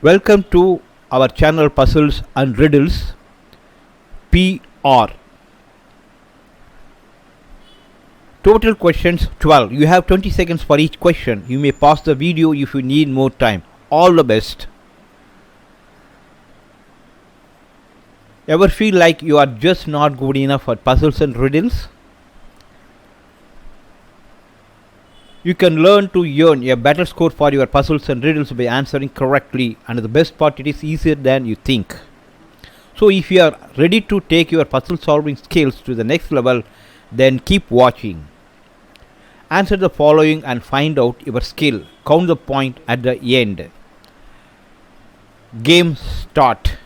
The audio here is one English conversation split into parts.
Welcome to our channel Puzzles and Riddles PR. Total questions 12. You have 20 seconds for each question. You may pause the video if you need more time. All the best. Ever feel like you are just not good enough at puzzles and riddles? You can learn to earn a better score for your puzzles and riddles by answering correctly, and the best part, it is easier than you think. So if you are ready to take your puzzle solving skills to the next level, then keep watching. Answer the following and find out your skill. Count the point at the end. Game start.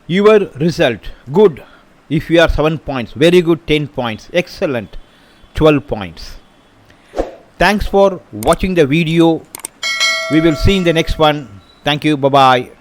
Your result good if you are 7 points, very good 10 points, excellent 12 points. Thanks for watching the video. We will see in the next one. Thank you. Bye bye.